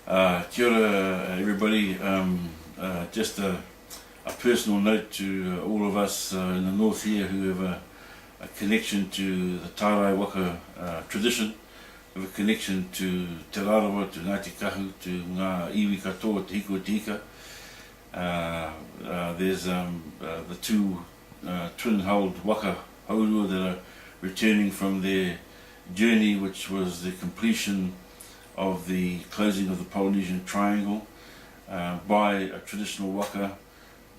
Kia ora, everybody. Just a personal note to all of us in the north here who have a connection to the Tārai Waka tradition, have a connection to Te Rarawa, to Ngāti Kahu, to ngā iwi katoa, te hiko te ika. There's the two twin-hulled Waka Hourua that are returning from their journey, which was the completion of the closing of the Polynesian Triangle by a traditional waka,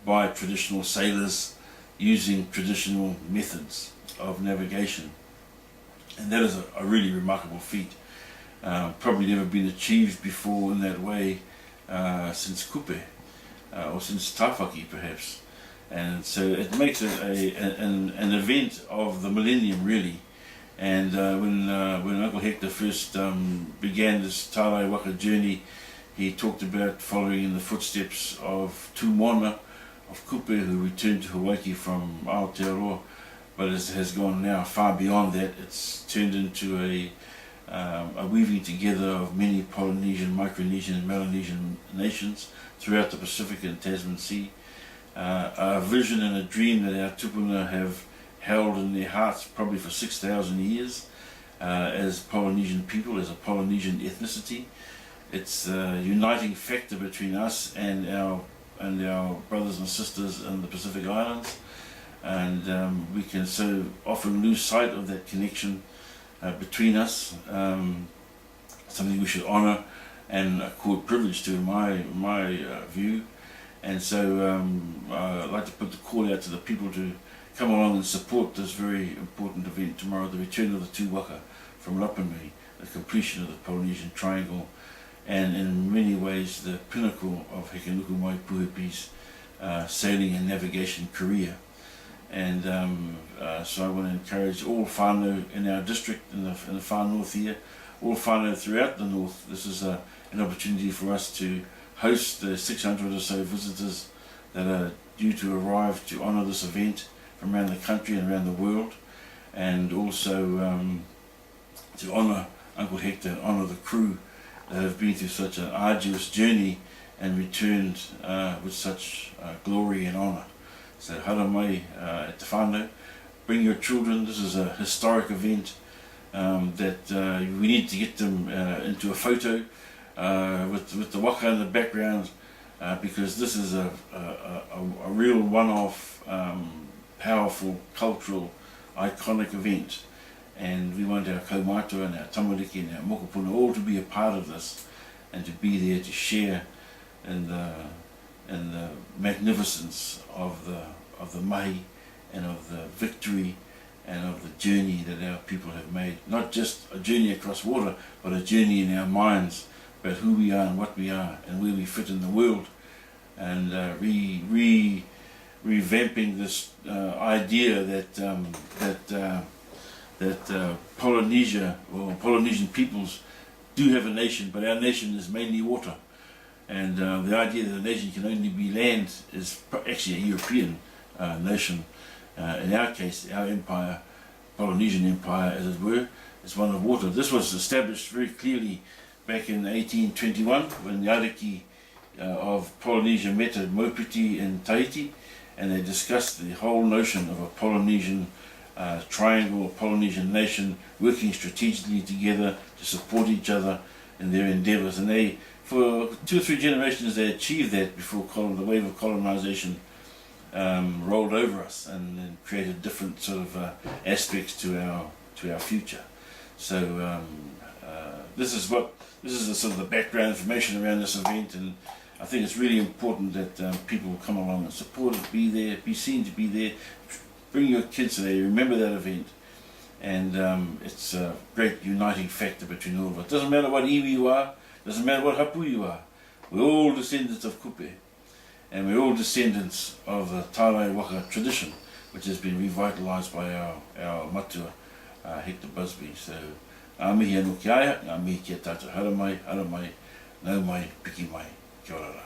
by traditional sailors using traditional methods of navigation. And that is a really remarkable feat. Probably never been achieved before in that way since Kupe, or since Tāwhaki perhaps. And so it makes it an event of the millennium really. And when Uncle Hector first began this Tārai Waka journey, he talked about following in the footsteps of two Moana of Kupe who returned to Hawaii from Aotearoa, but it has gone now far beyond that. It's turned into a weaving together of many Polynesian, Micronesian and Melanesian nations throughout the Pacific and Tasman Sea. A vision and a dream that our tupuna have held in their hearts probably for 6,000 years as Polynesian people, as a Polynesian ethnicity. It's a uniting factor between us and our brothers and sisters in the Pacific Islands, and we can so often lose sight of that connection between us, something we should honour and accord privilege to in my view. And so I'd like to put the call out to the people to come along and support this very important event tomorrow, the return of the two Waka from Rapanui, the completion of the Polynesian Triangle, and in many ways the pinnacle of Hekenuku Mai Puhepi's sailing and navigation career. And so I want to encourage all whānau in our district, in the far north here, all whānau throughout the north. This is an opportunity for us to host the 600 or so visitors that are due to arrive to honour this event from around the country and around the world, and also to honour Uncle Hector and honour the crew that have been through such an arduous journey and returned with such glory and honour. So hara mai at te whānau, bring your children. This is a historic event that we need to get them into a photo with the waka in the background, because this is a real one-off, powerful, cultural, iconic event, and we want our kaumātua and our tamariki and our mokopuna all to be a part of this and to be there to share in the magnificence of the mahi and of the victory and of the journey that our people have made. Not just a journey across water, but a journey in our minds about who we are and what we are and where we fit in the world, and revamping this idea that Polynesia or Polynesian peoples do have a nation, but our nation is mainly water. And the idea that a nation can only be land is actually a European nation. In our case, our empire, Polynesian empire as it were, is one of water. This was established very clearly back in 1821 when the ariki of Polynesia met at Maupiti in Tahiti, and they discussed the whole notion of a Polynesian triangle, a Polynesian nation working strategically together to support each other in their endeavours. And they, for 2 or 3 generations, they achieved that before the wave of colonisation rolled over us and created different sort of aspects to our future. So this is the sort of the background information around this event, and I think it's really important that people come along and support it, be there, be seen to be there. Bring your kids there, remember that event, and it's a great uniting factor between all of us. Doesn't matter what iwi you are, doesn't matter what hapu you are, we're all descendants of Kupe, and we're all descendants of the Tārai Waka tradition, which has been revitalised by our matua, Hector Busby. So, ngā mihi anō ki aia, ngā mihi ki a tātou, hara mai, nau mai, piki mai, kia ora.